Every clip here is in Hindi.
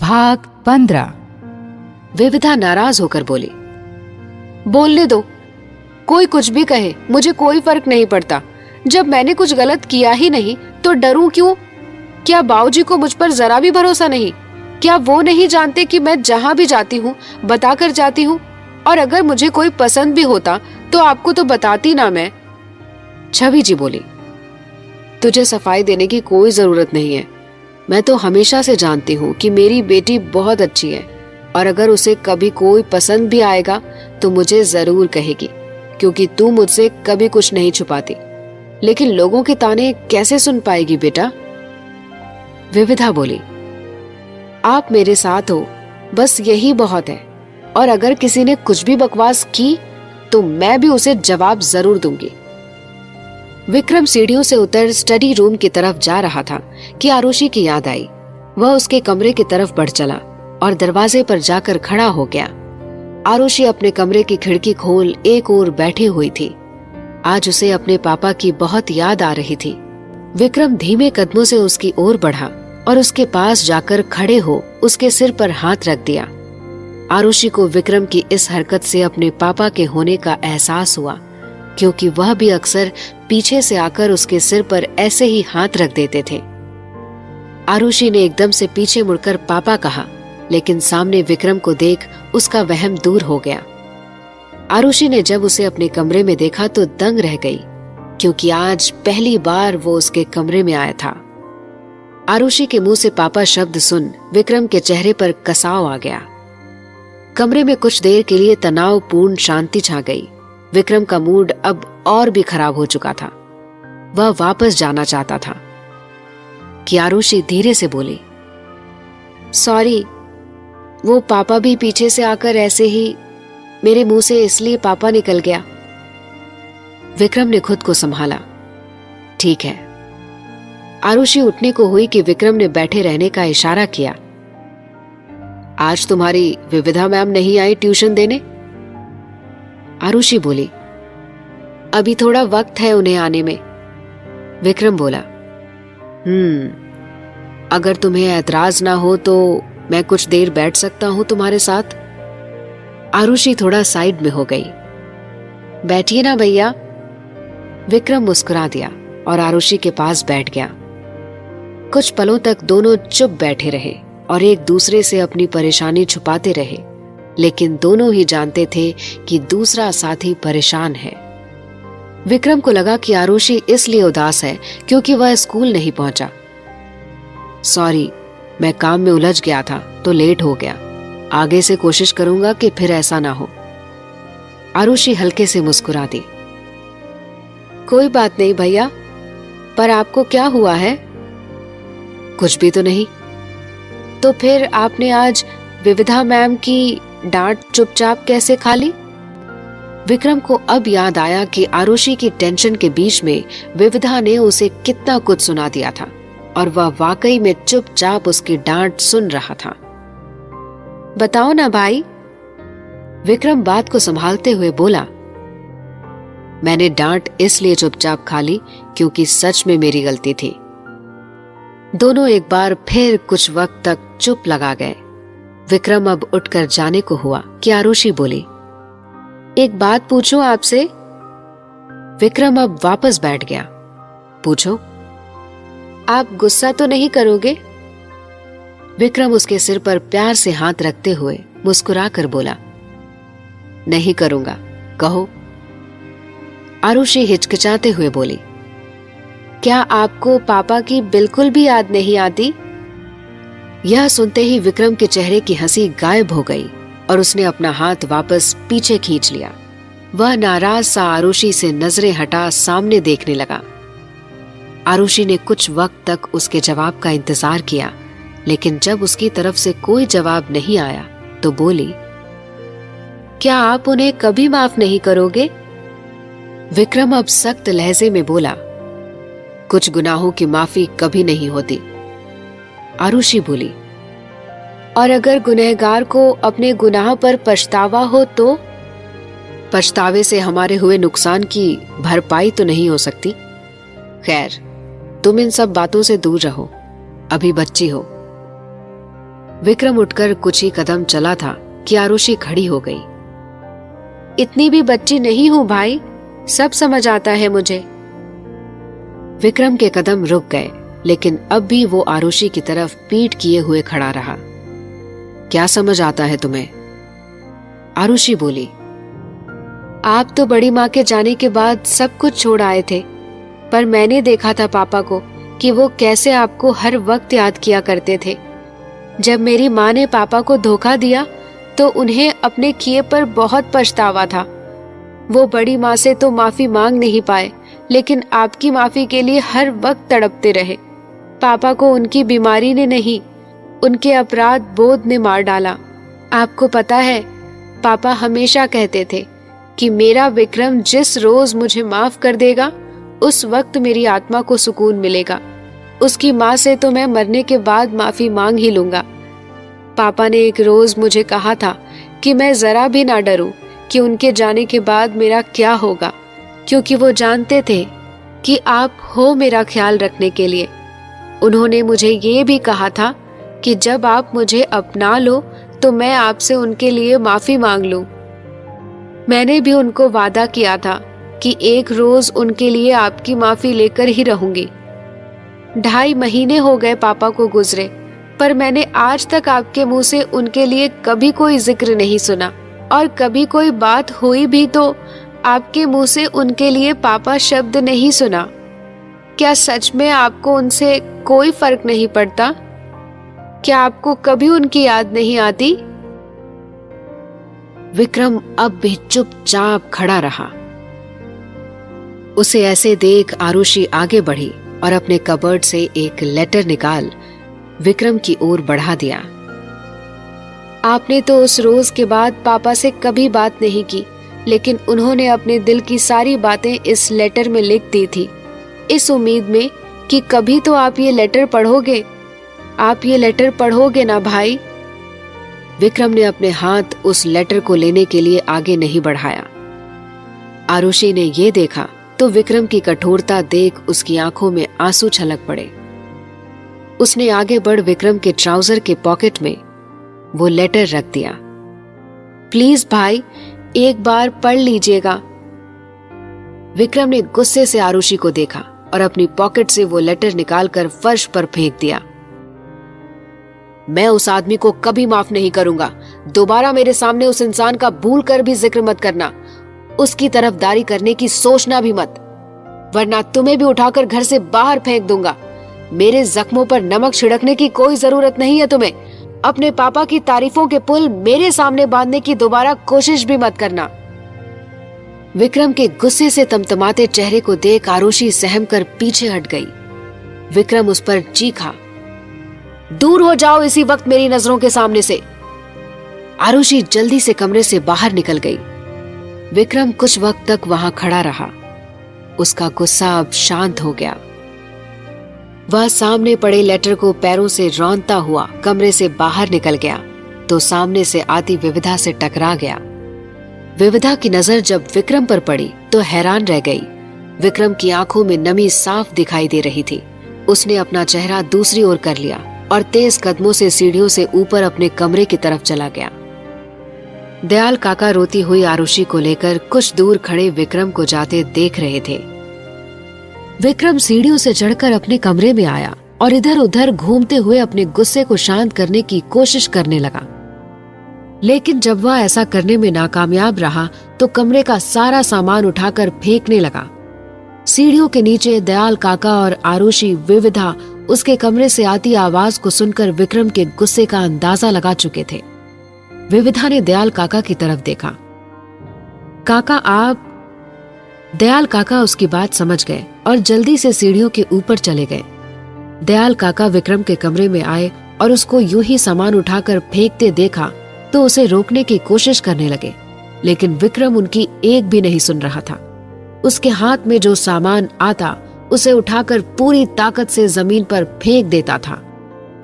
भाग 15। विविधा नाराज होकर बोली, बोलने दो, कोई कुछ भी कहे, मुझे कोई फर्क नहीं पड़ता। जब मैंने कुछ गलत किया ही नहीं तो डरूं क्यों? क्या बाबूजी को मुझ पर जरा भी भरोसा नहीं? क्या वो नहीं जानते कि मैं जहां भी जाती हूँ बताकर जाती हूँ? और अगर मुझे कोई पसंद भी होता तो आपको तो बताती ना मैं। छवि जी बोली, तुझे सफाई देने की कोई जरूरत नहीं है। मैं तो हमेशा से जानती हूँ कि मेरी बेटी बहुत अच्छी है, और अगर उसे कभी कोई पसंद भी आएगा तो मुझे जरूर कहेगी, क्योंकि तू मुझसे कभी कुछ नहीं छुपाती। लेकिन लोगों के ताने कैसे सुन पाएगी बेटा? विविधा बोली, आप मेरे साथ हो, बस यही बहुत है। और अगर किसी ने कुछ भी बकवास की तो मैं भी उसे जवाब जरूर दूंगी। विक्रम सीढ़ियों से उतर स्टडी रूम की तरफ जा रहा था कि आरुषि की याद आई। वह उसके कमरे की तरफ बढ़ चला और दरवाजे पर जाकर खड़ा हो गया। आरुषि अपने कमरे की खिड़की खोल एक ओर बैठी हुई थी। आज उसे अपने पापा की बहुत याद आ रही थी। विक्रम धीमे कदमों से उसकी ओर बढ़ा और उसके पास जाकर खड़े हो उसके सिर पर हाथ रख दिया। आरुषि को विक्रम की इस हरकत से अपने पापा के होने का एहसास हुआ, क्योंकि वह भी अक्सर पीछे से आकर उसके सिर पर ऐसे ही हाथ रख देते थे। आरुषि ने एकदम से पीछे मुड़कर पापा कहा, लेकिन सामने विक्रम को देख उसका वहम दूर हो गया। आरुषि ने जब उसे अपने कमरे में देखा तो दंग रह गई, क्योंकि आज पहली बार वो उसके कमरे में आया था। आरुषि के मुंह से पापा शब्द सुन विक्रम के चेहरे पर कसाव आ गया। कमरे में कुछ देर के लिए तनावपूर्ण शांति छा गई। विक्रम का मूड अब और भी खराब हो चुका था। वह वापस जाना चाहता था कि आरुषि धीरे से बोली, सॉरी, वो पापा भी पीछे से आकर ऐसे ही मेरे मुंह से इसलिए पापा निकल गया। विक्रम ने खुद को संभाला। ठीक है। आरुषि उठने को हुई कि विक्रम ने बैठे रहने का इशारा किया। आज तुम्हारी विविधा मैम नहीं आई ट्यूशन देने? आरुषि बोली, अभी थोड़ा वक्त है उन्हें आने में। विक्रम बोला, अगर तुम्हें ऐतराज ना हो तो मैं कुछ देर बैठ सकता हूं तुम्हारे साथ। आरुषि थोड़ा साइड में हो गई। बैठिए ना भैया। विक्रम मुस्कुरा दिया और आरुषि के पास बैठ गया। कुछ पलों तक दोनों चुप बैठे रहे और एक दूसरे से अपनी परेशानी छुपाते रहे, लेकिन दोनों ही जानते थे कि दूसरा साथी परेशान है। विक्रम को लगा कि आरुषि इसलिए उदास है क्योंकि वह स्कूल नहीं पहुंचा। सॉरी, मैं काम में उलझ गया था तो लेट हो गया। आगे से कोशिश करूंगा कि फिर ऐसा ना हो। आरुषि हल्के से मुस्कुरा दी। कोई बात नहीं भैया, पर आपको क्या हुआ है? कुछ भी तो नहीं। तो फिर आपने आज विविधा मैम की डांट चुपचाप कैसे खा ली? विक्रम को अब याद आया कि आरुषि की टेंशन के बीच में विविधा ने उसे कितना कुछ सुना दिया था, और वह वाकई में चुपचाप उसकी डांट सुन रहा था। बताओ ना भाई। विक्रम बात को संभालते हुए बोला, मैंने डांट इसलिए चुपचाप खा ली क्योंकि सच में मेरी गलती थी। दोनों एक बार फिर कुछ वक्त तक चुप लगा गए। विक्रम अब उठकर जाने को हुआ कि आरुषि बोली, एक बात पूछूं आपसे? विक्रम अब वापस बैठ गया। पूछो। आप गुस्सा तो नहीं करोगे? विक्रम उसके सिर पर प्यार से हाथ रखते हुए मुस्कुराकर बोला, नहीं करूंगा, कहो। आरुषि हिचकिचाते हुए बोली, क्या आपको पापा की बिल्कुल भी याद नहीं आती? यह सुनते ही विक्रम के चेहरे की हंसी गायब हो गई और उसने अपना हाथ वापस पीछे खींच लिया। वह नाराज सा आरुषि से नजरें हटा सामने देखने लगा। आरुषि ने कुछ वक्त तक उसके जवाब का इंतजार किया, लेकिन जब उसकी तरफ से कोई जवाब नहीं आया तो बोली, क्या आप उन्हें कभी माफ नहीं करोगे? विक्रम अब सख्त लहजे में बोला, कुछ गुनाहों की माफी कभी नहीं होती। आरुषि बोली, और अगर गुनहगार को अपने गुनाह पर पछतावा हो तो? पछतावे से हमारे हुए नुकसान की भरपाई तो नहीं हो सकती। खैर, तुम इन सब बातों से दूर रहो, अभी बच्ची हो। विक्रम उठकर कुछ ही कदम चला था कि आरुषि खड़ी हो गई। इतनी भी बच्ची नहीं हूं भाई, सब समझ आता है मुझे। विक्रम के कदम रुक गए, लेकिन अब भी वो आरुषि की तरफ पीठ किए हुए खड़ा रहा। क्या समझ आता है तुम्हें? आरुषि बोली। आप तो बड़ी माँ के जाने के बाद सब कुछ छोड़ आए थे, पर मैंने देखा था पापा को कि वो कैसे आपको हर वक्त याद किया करते थे। जब मेरी माँ ने पापा को धोखा दिया तो उन्हें अपने किए पर बहुत पछतावा था। वो बड़ी माँ से तो माफी मांग नहीं पाए, लेकिन आपकी माफी के लिए हर वक्त तड़पते रहे। पापा को उनकी बीमारी ने नहीं, उनके अपराध बोध ने मार डाला। आपको पता है, पापा हमेशा कहते थे कि मेरा विक्रम जिस रोज मुझे माफ कर देगा, उस वक्त मेरी आत्मा को सुकून मिलेगा। उसकी माँ से तो मैं मरने के बाद माफी मांग ही लूंगा। पापा ने एक रोज मुझे कहा था कि मैं जरा भी ना डरूं कि उनके जाने के बाद मेरा क्या होगा, क्योंकि वो जानते थे कि आप हो मेरा ख्याल रखने के लिए। उन्होंने मुझे ये भी कहा था कि जब आप मुझे अपना लो तो मैं आपसे उनके लिए माफी मांग लूं। मैंने भी उनको वादा किया था कि एक रोज उनके लिए आपकी माफी लेकर ही रहूंगी। 2.5 महीने हो गए पापा को गुजरे, पर मैंने आज तक आपके मुंह से उनके लिए कभी कोई जिक्र नहीं सुना, और कभी कोई बात हुई भी तो आपके मुंह से उनके लिए पापा शब्द नहीं सुना। क्या सच में आपको उनसे कोई फर्क नहीं पड़ता? क्या आपको कभी उनकी याद नहीं आती? विक्रम अब भी चुपचाप खड़ा रहा। उसे ऐसे देख आरुषि आगे बढ़ी और अपने कबर्ड से एक लेटर निकाल विक्रम की ओर बढ़ा दिया। आपने तो उस रोज के बाद पापा से कभी बात नहीं की, लेकिन उन्होंने अपने दिल की सारी बातें इस लेटर में लिख दी थी, इस उम्मीद में कि कभी तो आप ये लेटर पढ़ोगे। आप ये लेटर पढ़ोगे ना भाई? विक्रम ने अपने हाथ उस लेटर को लेने के लिए आगे नहीं बढ़ाया। आरुषि ने ये देखा तो विक्रम की कठोरता देख उसकी आंखों में आंसू छलक पड़े। उसने आगे बढ़ विक्रम के ट्राउजर के पॉकेट में वो लेटर रख दिया। प्लीज भाई, एक बार पढ़ लीजिएगा। विक्रम ने गुस्से से आरुषि को देखा और अपनी पॉकेट से वो लेटर निकालकर फर्श पर फेंक दिया। मैं उस आदमी को कभी माफ नहीं करूंगा। दोबारा मेरे सामने उस इंसान का भूल कर भी जिक्र मत करना। उसकी तरफदारी करने की सोचना भी मत, वरना तुम्हें भी उठाकर घर से बाहर फेंक दूंगा। मेरे जख्मों पर नमक छिड़कने की कोई जरूरत नहीं है तुम्हें। अपने पापा की तारीफों के पुल मेरे सामने बांधने की दोबारा कोशिश भी मत करना। विक्रम के गुस्से से तमतमाते चेहरे को देख आरुषि सहम कर पीछे हट गई। विक्रम उस पर चीखा, दूर हो जाओ इसी वक्त मेरी नजरों के सामने से। आरुषि जल्दी से कमरे से बाहर निकल गई। विक्रम कुछ वक्त तक वहां खड़ा रहा। उसका गुस्सा अब शांत हो गया। वह सामने पड़े लेटर को पैरों से रौंदता हुआ कमरे से बाहर निकल गया तो सामने से आती विविधा से टकरा गया। विविधा की नजर जब विक्रम पर पड़ी तो हैरान रह गई। विक्रम की आंखों में नमी साफ दिखाई दे रही थी। उसने अपना चेहरा दूसरी ओर कर लिया और तेज कदमों से सीढ़ियों से ऊपर अपने कमरे की तरफ चला गया। दयाल काका रोती हुई आरुषि को लेकर कुछ दूर खड़े विक्रम को जाते देख रहे थे। विक्रम सीढ़ियों से चढ़कर अपने कमरे में आया और इधर उधर घूमते हुए अपने गुस्से को शांत करने की कोशिश करने लगा, लेकिन जब वह ऐसा करने में नाकामयाब रहा तो कमरे का सारा सामान उठाकर फेंकने लगा। सीढ़ियों के नीचे दयाल काका और आरुषि विविधा उसके कमरे से आती आवाज को सुनकर विक्रम के गुस्से का अंदाजा लगा चुके थे। विविधा ने दयाल काका की तरफ देखा। काका आप? दयाल काका उसकी बात समझ गए और जल्दी से सीढ़ियों के ऊपर चले गए। दयाल काका विक्रम के कमरे में आए और उसको यूं ही सामान उठाकर फेंकते देखा तो उसे रोकने की कोशिश करने लगे, लेकिन विक्रम उनकी एक भी नहीं सुन रहा था। उसके हाथ में जो सामान आता उसे उठाकर पूरी ताकत से जमीन पर फेंक देता था।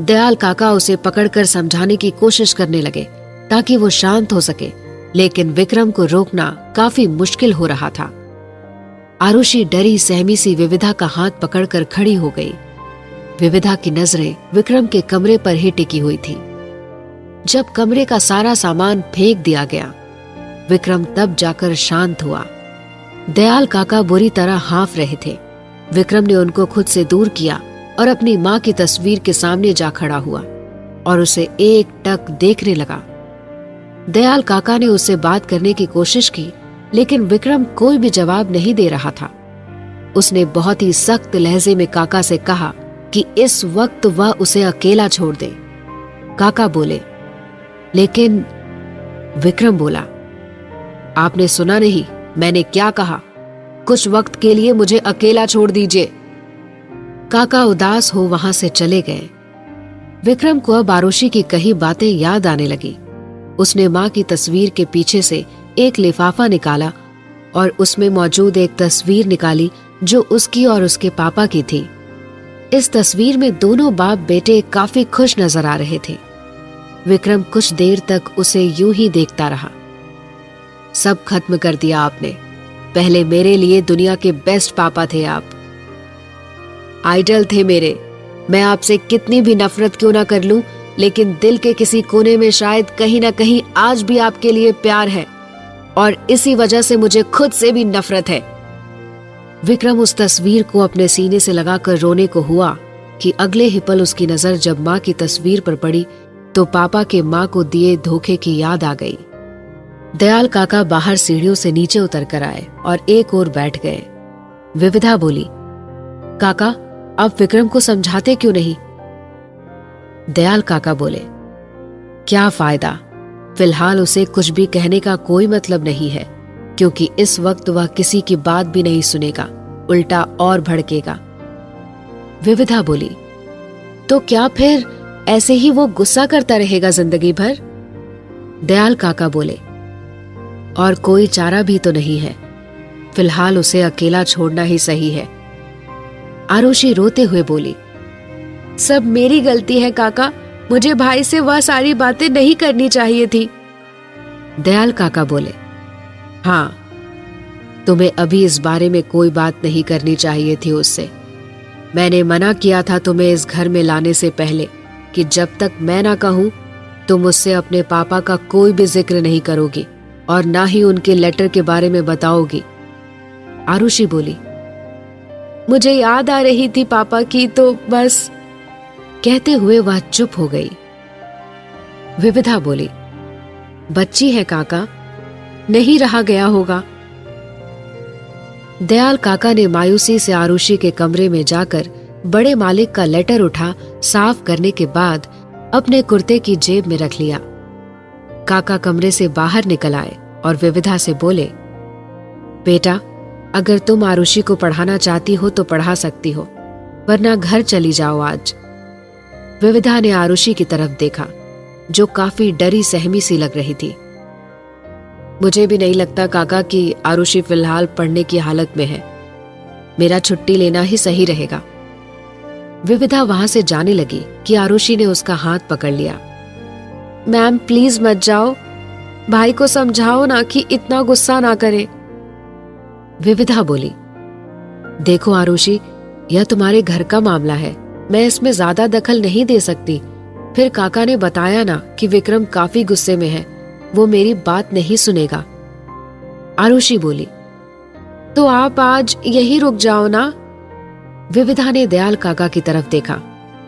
दयाल काका उसे पकड़कर समझाने की कोशिश करने लगे ताकि वो शांत हो सके, लेकिन विक्रम को रोकना काफी मुश्किल हो रहा था। आरुषि डरी सहमी सी विविधा का हाथ पकड़कर खड़ी हो गई। विविधा की नजरें विक्रम के कमरे पर ही टिकी हुई थी। जब कमरे का सारा सामान फेंक दिया गया, विक्रम तब जाकर शांत हुआ। दयाल काका बुरी तरह हाँफ रहे थे। विक्रम ने उनको खुद से दूर किया और अपनी माँ की तस्वीर के सामने जा खड़ा हुआ और उसे एक टक देखने लगा। दयाल काका ने उससे बात करने की कोशिश की, लेकिन विक्रम कोई भी जवाब नहीं दे रहा था। उसने बहुत ही सख्त लहजे में काका से कहा कि इस वक्त वह उसे अकेला छोड़ दे। काका बोले, लेकिन विक्रम बोला, आपने सुना नहीं मैंने क्या कहा? कुछ वक्त के लिए मुझे अकेला छोड़ दीजिए। काका उदास हो वहां से चले गए। विक्रम को अब आरुषि की कही बातें याद आने लगी। उसने माँ की तस्वीर के पीछे से एक लिफाफा निकाला और उसमें मौजूद एक तस्वीर निकाली जो उसकी और उसके पापा की थी। इस तस्वीर में दोनों बाप बेटे काफी खुश नजर आ रहे थे। विक्रम कुछ देर तक उसे यूं ही देखता रहा। सब खत्म कर दिया आपने। पहले मेरे लिए दुनिया के बेस्ट पापा थे आप, आइडल थे मेरे। मैं आपसे कितनी भी नफरत क्यों ना कर लूं, लेकिन दिल के किसी कोने में शायद कहीं ना कहीं आज भी आपके लिए प्यार है, और इसी वजह से मुझे खुद से भी नफरत है। विक्रम उस तस्वीर को अपने सीने से लगाकर रोने को हुआ कि अगले ही पल उसकी नजर जब माँ की तस्वीर पर पड़ी तो पापा के माँ को दिए धोखे की याद आ गई। दयाल काका बाहर सीढ़ियों से नीचे उतर कर आए और एक ओर बैठ गए। विविधा बोली, काका आप विक्रम को समझाते क्यों नहीं? दयाल काका बोले, क्या फायदा, फिलहाल उसे कुछ भी कहने का कोई मतलब नहीं है, क्योंकि इस वक्त वह किसी की बात भी नहीं सुनेगा, उल्टा और भड़केगा। विविधा बोली, तो क्या फिर ऐसे ही वो गुस्सा करता रहेगा जिंदगी भर? दयाल काका बोले, और कोई चारा भी तो नहीं है, फिलहाल उसे अकेला छोड़ना ही सही है। आरुषि रोते हुए बोली, सब मेरी गलती है काका, मुझे भाई से वह सारी बातें नहीं करनी चाहिए थी। दयाल काका बोले, हाँ, तुम्हें अभी इस बारे में कोई बात नहीं करनी चाहिए थी उससे। मैंने मना किया था तुम्हें इस घर में लाने से पहले कि जब तक मैं ना कहूं तुम मुझसे अपने पापा का कोई भी जिक्र नहीं करोगी और ना ही उनके लेटर के बारे में बताओगी। आरुषि बोली, मुझे याद आ रही थी पापा की, तो बस। कहते हुए वह चुप हो गई। विविधा बोली, बच्ची है काका, नहीं रहा गया होगा। दयाल काका ने मायूसी से आरुषि के कमरे में जाकर बड़े मालिक का लेटर उठा साफ करने के बाद अपने कुर्ते की जेब में रख लिया। काका कमरे से बाहर निकल आए और विविधा से बोले, बेटा अगर तुम आरुषि को पढ़ाना चाहती हो तो पढ़ा सकती हो, वरना घर चली जाओ आज। विविधा ने आरुषि की तरफ देखा जो काफी डरी सहमी सी लग रही थी। मुझे भी नहीं लगता काका कि आरुषि फिलहाल पढ़ने की हालत में है, मेरा छुट्टी लेना ही सही रहेगा। विविधा वहां से जाने लगी कि आरुषि ने उसका हाथ पकड़ लिया। मैम प्लीज मत जाओ, भाई को समझाओ ना कि इतना गुस्सा ना करे। विविधा बोली, देखो आरुषि, यह तुम्हारे घर का मामला है, मैं इसमें ज्यादा दखल नहीं दे सकती। फिर काका ने बताया ना कि विक्रम काफी गुस्से में है, वो मेरी बात नहीं सुनेगा। आरुषि बोली, तो आप आज यहीं रुक जाओ ना। विविधा ने दयाल काका की तरफ देखा,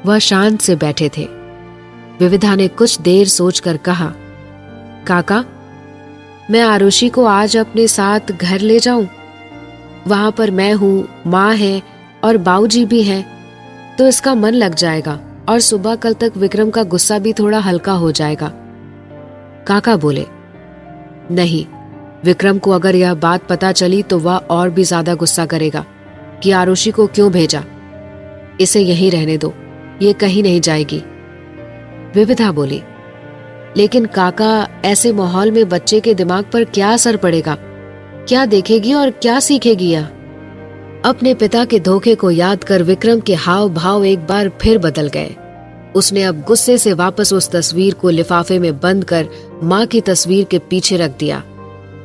वह शांत से बैठे थे। विविधा ने कुछ देर सोचकर कहा, काका मैं आरुषि को आज अपने साथ घर ले जाऊं? वहां पर मैं हूं, माँ है और बाऊजी भी हैं, तो इसका मन लग जाएगा और सुबह कल तक विक्रम का गुस्सा भी थोड़ा हल्का हो जाएगा। काका बोले, नहीं, विक्रम को अगर यह बात पता चली तो वह और भी ज्यादा गुस्सा करेगा कि आरुषि को क्यों भेजा। इसे यहीं रहने दो, ये कहीं नहीं जाएगी। विविधा बोली, लेकिन काका ऐसे माहौल में बच्चे के दिमाग पर क्या असर पड़ेगा? क्या देखेगी और क्या सीखेगी यह? अपने पिता के धोखे को याद कर विक्रम के हाव भाव एक बार फिर बदल गए। उसने अब गुस्से से वापस उस तस्वीर को लिफाफे में बंद कर माँ की तस्वीर के पीछे रख दिया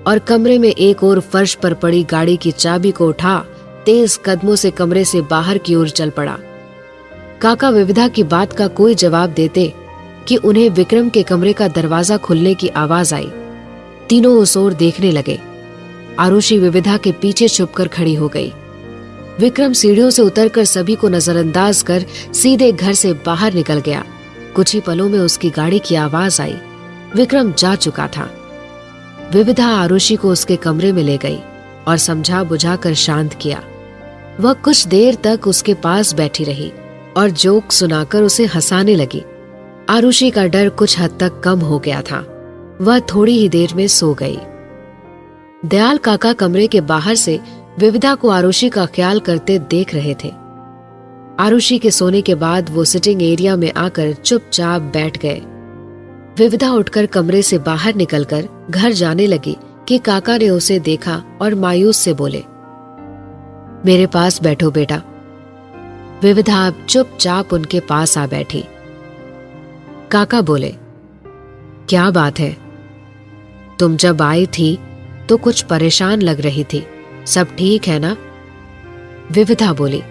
और कमरे में एक और फर्श पर पड़ी गाड़ी की चाबी को उठा तेज कदमों से कमरे से बाहर की ओर चल पड़ा। काका विविधा की बात का कोई जवाब देते कि उन्हें विक्रम के कमरे का दरवाजा खुलने की आवाज आई। तीनों उस ओर देखने लगे। आरुषि विविधा के पीछे छुपकर खड़ी हो गई। विक्रम सीढ़ियों से उतरकर सभी को नजरअंदाज कर सीधे घर से बाहर निकल गया। कुछ ही पलों में उसकी गाड़ी की आवाज आई। विक्रम जा चुका था। विविधा आरुषि को उसके कमरे में ले गई और समझा बुझाकर शांत किया। वह कुछ देर तक उसके पास बैठी रही और जोक सुनाकर उसे हंसाने लगी। आरुषि का डर कुछ हद तक कम हो गया था। वह थोड़ी ही देर में सो गई। दयाल काका कमरे के बाहर से विविधा को आरुषि का ख्याल करते देख रहे थे। आरुषि के सोने के बाद वो सिटिंग एरिया में आकर चुपचाप बैठ गए। विविधा उठकर कमरे से बाहर निकलकर घर जाने लगी कि काका ने उसे देखा और मायूस से बोले, मेरे पास बैठो बेटा। विविधा अब चुपचाप उनके पास आ बैठी। काका बोले, क्या बात है? तुम जब आई थी तो कुछ परेशान लग रही थी, सब ठीक है ना? विविधा बोली,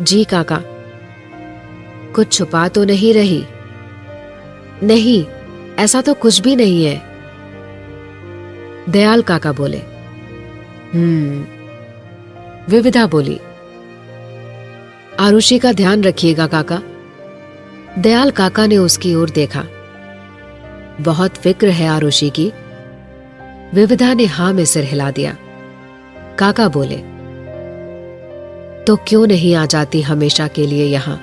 जी काका। कुछ छुपा तो नहीं रही? नहीं, ऐसा तो कुछ भी नहीं है। दयाल काका बोले, विविधा बोली, आरुषि का ध्यान रखिएगा काका। दयाल काका ने उसकी ओर देखा। बहुत फिक्र है आरुषि की। विविधा ने हां में सिर हिला दिया। काका बोले, तो क्यों नहीं आ जाती हमेशा के लिए यहां?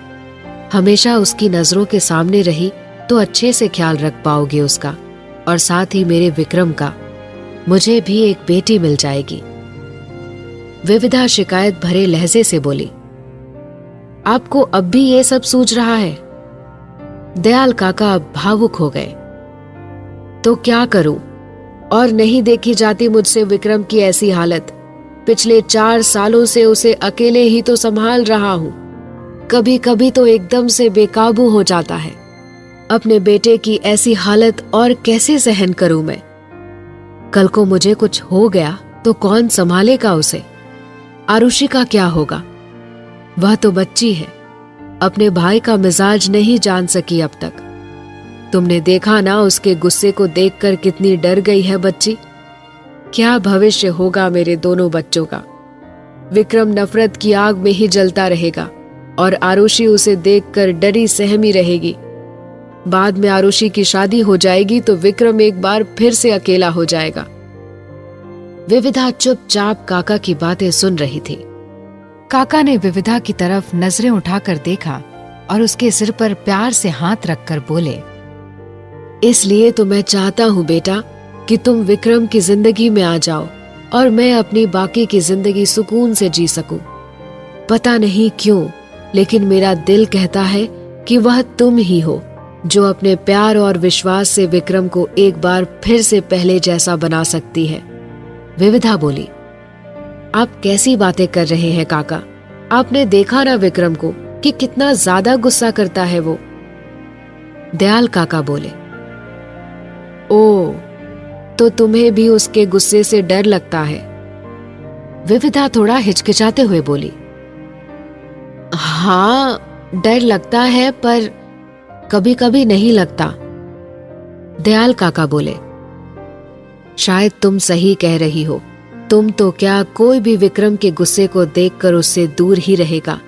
हमेशा उसकी नजरों के सामने रही तो अच्छे से ख्याल रख पाओगे उसका, और साथ ही मेरे विक्रम का। मुझे भी एक बेटी मिल जाएगी। विविधा शिकायत भरे लहजे से बोली, आपको अब भी ये सब सूझ रहा है? दयाल काका अब भावुक हो गए। तो क्या करूं? और नहीं देखी जाती मुझसे विक्रम की ऐसी हालत। पिछले 4 सालों से उसे अकेले ही तो संभाल रहा हूं। कभी कभी तो एकदम से बेकाबू हो जाता है। अपने बेटे की ऐसी हालत और कैसे सहन करूं मैं? कल को मुझे कुछ हो गया तो कौन संभालेगा उसे? आरुषि का क्या होगा? वह तो बच्ची है, अपने भाई का मिजाज नहीं जान सकी अब तक। तुमने देखा ना उसके गुस्से को देखकर कितनी डर गई है बच्ची। क्या भविष्य होगा मेरे दोनों बच्चों का? विक्रम नफरत की आग में ही जलता रहेगा और आरुषि उसे देखकर डरी सहमी रहेगी। बाद में आरुषि की शादी हो जाएगी तो विक्रम एक बार फिर से अकेला हो जाएगा। विविधा चुपचाप काका की बातें सुन रही थी। काका ने विविधा की तरफ नजरें उठाकर देखा और उसके सिर पर प्यार से हाथ रखकर बोले, इसलिए तो मैं चाहता हूँ बेटा कि तुम विक्रम की जिंदगी में आ जाओ और मैं अपनी बाकी की जिंदगी सुकून से जी सकूं। पता नहीं क्यों, लेकिन मेरा दिल कहता है कि वह तुम ही हो जो अपने प्यार और विश्वास से विक्रम को एक बार फिर से पहले जैसा बना सकती है। विविधा बोली, आप कैसी बातें कर रहे हैं काका? आपने देखा ना विक्रम को कि कितना ज्यादा गुस्सा करता है वो। दयाल काका बोले, ओ, तो तुम्हें भी उसके गुस्से से डर लगता है? विविधा थोड़ा हिचकिचाते हुए बोली, हाँ डर लगता है, पर कभी कभी नहीं लगता। दयाल काका बोले, शायद तुम सही कह रही हो। तुम तो क्या, कोई भी विक्रम के गुस्से को देखकर उससे दूर ही रहेगा।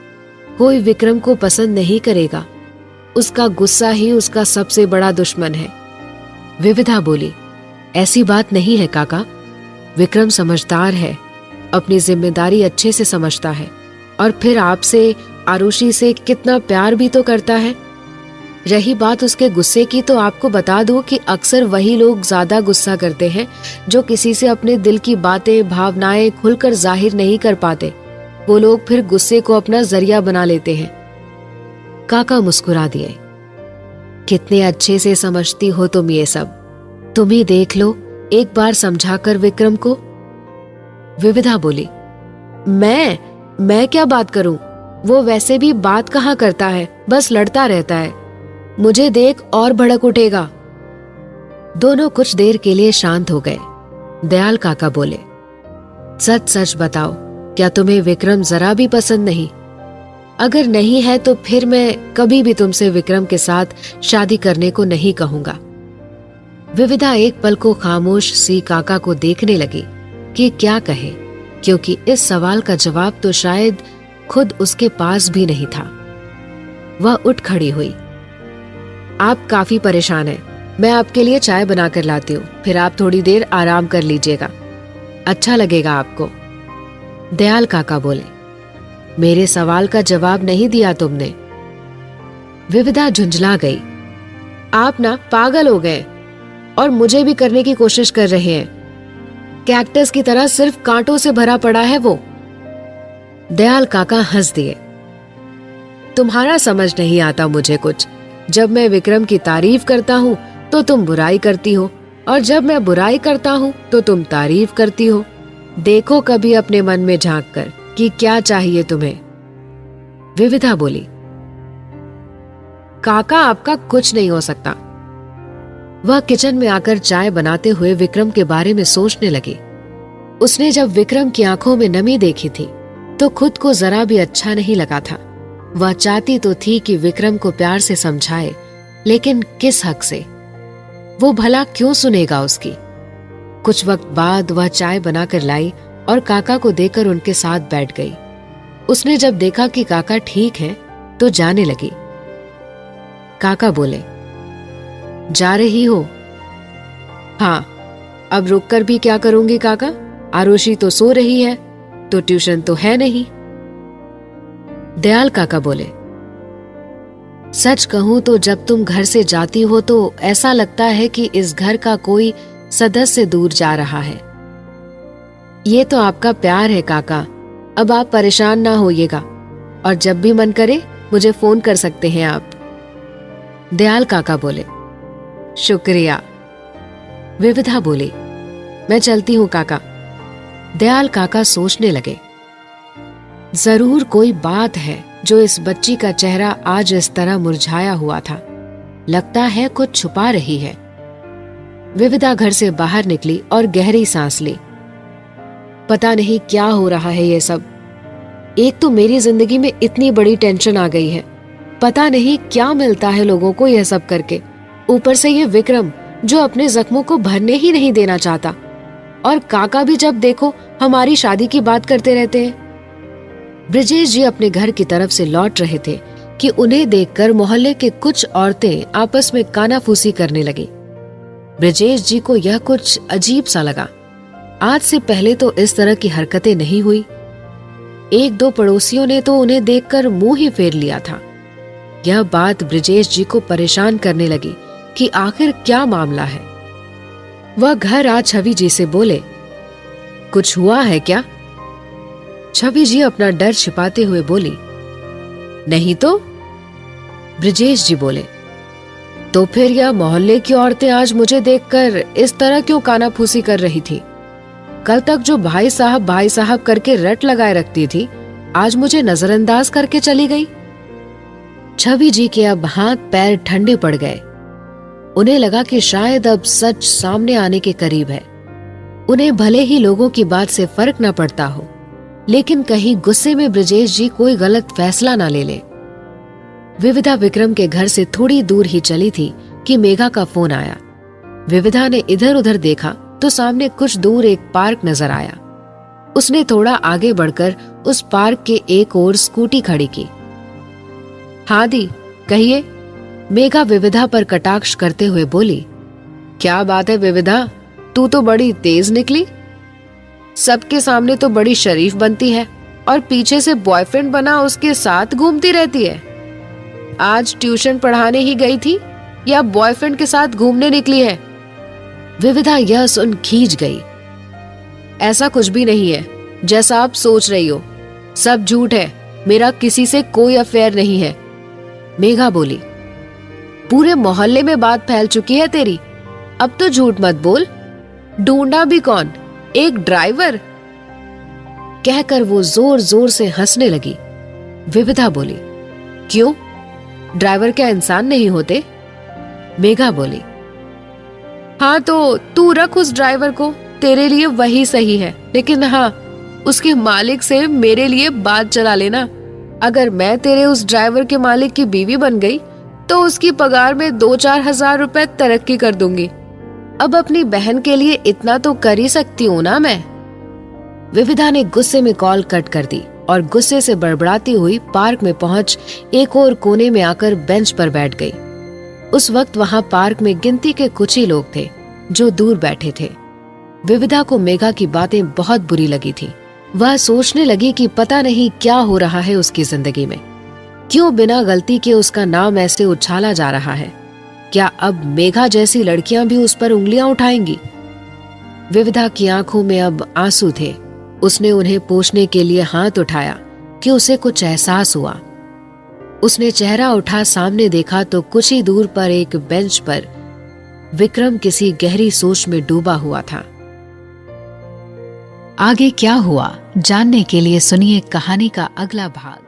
कोई विक्रम को पसंद नहीं करेगा। उसका गुस्सा ही उसका सबसे बड़ा दुश्मन है। विविधा बोली, ऐसी बात नहीं है काका। विक्रम समझदार है, अपनी जिम्मेदारी अच्छे से समझता है, और फिर आपसे, आरुषि से कितना प्यार भी तो करता है। रही बात उसके गुस्से की, तो आपको बता दूं कि अक्सर वही लोग ज्यादा गुस्सा करते हैं जो किसी से अपने दिल की बातें, भावनाएं खुलकर जाहिर नहीं कर पाते। वो लोग फिर गुस्से को अपना जरिया बना लेते हैं। काका मुस्कुरा दिए। कितने अच्छे से समझती हो तुम ये सब। तुम ही देख लो, एक बार समझाकर विक्रम को। विविधा बोली, मैं क्या बात करूं? वो वैसे भी बात कहाँ करता है, बस लड़ता रहता है। मुझे देख और भड़क उठेगा। दोनों कुछ देर के लिए शांत हो गए। दयाल काका बोले, सच सच बताओ, क्या तुम्हें विक्रम जरा भी पसंद नहीं? अगर नहीं है तो फिर मैं कभी भी तुमसे विक्रम के साथ शादी करने को नहीं कहूंगा। विविधा एक पल को खामोश सी काका को देखने लगी कि क्या कहे, क्योंकि इस सवाल का जवाब तो शायद खुद उसके पास भी नहीं था। वह उठ खड़ी हुई। आप काफी परेशान हैं, मैं आपके लिए चाय बनाकर लाती हूँ, फिर आप थोड़ी देर आराम कर लीजिएगा, अच्छा लगेगा आपको। दयाल काका बोले, मेरे सवाल का जवाब नहीं दिया तुमने। विविधा झुंझला गई। आप ना पागल हो गए और मुझे भी करने की कोशिश कर रहे हैं। कैक्टस की तरह सिर्फ कांटों से भरा पड़ा है वो। दयाल काका हंस दिए। तुम्हारा समझ नहीं आता मुझे कुछ। जब मैं विक्रम की तारीफ करता हूँ तो तुम बुराई करती हो, और जब मैं बुराई करता हूँ तो तुम तारीफ करती हो। देखो कभी अपने मन में झांक कर कि क्या चाहिए तुम्हें। विविधा बोली, काका आपका कुछ नहीं हो सकता। वह किचन में आकर चाय बनाते हुए विक्रम के बारे में सोचने लगी। उसने जब विक्रम की आंखों में नमी देखी थी तो खुद को जरा भी अच्छा नहीं लगा था। वह चाहती तो थी कि विक्रम को प्यार से समझाए, लेकिन किस हक से? वो भला क्यों सुनेगा उसकी? कुछ वक्त बाद वह चाय बनाकर लाई और काका को देकर उनके साथ बैठ गई। उसने जब देखा कि काका ठीक हैं, तो जाने लगी। काका बोले, जा रही हो? हाँ, अब रुककर भी क्या करूंगी काका? आरुषि तो सो रही है, तो ट्यूशन तो है नहीं। दयाल काका बोले, सच कहूं तो जब तुम घर से जाती हो तो ऐसा लगता है कि इस घर का कोई सदस्य दूर जा रहा है। ये तो आपका प्यार है काका, अब आप परेशान ना होइएगा, और जब भी मन करे मुझे फोन कर सकते हैं आप। दयाल काका बोले, शुक्रिया। विविधा बोली, मैं चलती हूं काका। दयाल काका सोचने लगे, जरूर कोई बात है जो इस बच्ची का चेहरा आज इस तरह मुरझाया हुआ था। लगता है कुछ छुपा रही है। विविधा घर से बाहर निकली और गहरी सांस ली। पता नहीं क्या हो रहा है ये सब। एक तो मेरी जिंदगी में इतनी बड़ी टेंशन आ गई है, पता नहीं क्या मिलता है लोगों को यह सब करके। ऊपर से ये विक्रम जो अपने जख्मों को भरने ही नहीं देना चाहता, और काका भी जब देखो हमारी शादी की बात करते रहते हैं। ब्रिजेश जी अपने घर की तरफ से लौट रहे थे कि उन्हें देखकर मोहल्ले के कुछ औरतें आपस में कानाफूसी करने लगी। ब्रिजेश जी को यह कुछ अजीब सा लगा। आज से पहले तो इस तरह की हरकतें नहीं हुई। एक दो पड़ोसियों ने तो उन्हें देखकर मुंह ही फेर लिया था। यह बात ब्रिजेश जी को परेशान करने लगी कि आखिर क्या मामला है। वह घर आ छवि जी से बोले, कुछ हुआ है क्या? छवि जी अपना डर छिपाते हुए बोली, नहीं तो। ब्रिजेश जी बोले, तो फिर यह मोहल्ले की औरतें आज मुझे देखकर इस तरह क्यों कानाफूसी कर रही थी? कल तक जो भाई साहब करके रट लगाए रखती थी, आज मुझे नजरअंदाज करके चली गई। छवि जी के अब हाथ पैर ठंडे पड़ गए। उन्हें लगा कि शायद अब सच सामने आने के करीब है। उन्हें भले ही लोगों की बात से फर्क न पड़ता हो, लेकिन कहीं गुस्से में ब्रिजेश जी कोई गलत फैसला ना ले ले। विविधा विक्रम के घर से थोड़ी दूर ही चली थी कि मेघा का फोन आया। विविधा ने इधर उधर देखा तो सामने कुछ दूर एक पार्क नजर आया। उसने थोड़ा आगे बढ़कर उस पार्क के एक ओर स्कूटी खड़ी की। हाँ दी, कहिए। मेघा विविधा पर कटाक्ष करते हुए बोली, क्या बात है विविधा, तू तो बड़ी तेज निकली। सबके सामने तो बड़ी शरीफ बनती है और पीछे से बॉयफ्रेंड बना उसके साथ घूमती रहती है। आज ट्यूशन पढ़ाने ही गई थी या बॉयफ्रेंड के साथ घूमने निकली है? विविधा यह सुन खींच गई। ऐसा कुछ भी नहीं है जैसा आप सोच रही हो, सब झूठ है, मेरा किसी से कोई अफेयर नहीं है। मेघा बोली, पूरे मोहल्ले में बात फैल चुकी है तेरी, अब तो झूठ मत बोल। ढूंढा भी कौन, एक ड्राइवर? कहकर वो जोर जोर से हंसने लगी। विविधा बोली, क्यों, ड्राइवर क्या इंसान नहीं होते? मेघा बोली, हाँ तो तू रख उस ड्राइवर को, तेरे लिए वही सही है, लेकिन हाँ उसके मालिक से मेरे लिए बात चला लेना। अगर मैं तेरे उस ड्राइवर के मालिक की बीवी बन गई तो उसकी पगार में 2-4 हजार रुपए तरक्की कर दूंगी। अब अपनी बहन के लिए इतना तो कर ही सकती हूँ ना मैं। विविधा ने गुस्से में कॉल कट कर दी और गुस्से से बड़बड़ाती हुई पार्क में पहुंच एक और कोने में आकर बेंच पर बैठ गई। उस वक्त वहां पार्क में गिनती के कुछ ही लोग थे जो दूर बैठे थे। विविधा को मेघा की बातें बहुत बुरी लगी थी। वह सोचने लगी कि पता नहीं क्या हो रहा है उसकी जिंदगी में, क्यों बिना गलती के उसका नाम ऐसे उछाला जा रहा है। क्या अब मेघा जैसी लड़कियां भी उस पर उंगलियां उठाएंगी? विविधा की आंखों में अब आंसू थे। उसने उन्हें पोंछने के लिए हाथ उठाया कि उसे कुछ एहसास हुआ। उसने चेहरा उठा सामने देखा तो कुछ ही दूर पर एक बेंच पर विक्रम किसी गहरी सोच में डूबा हुआ था। आगे क्या हुआ जानने के लिए सुनिए कहानी का अगला भाग।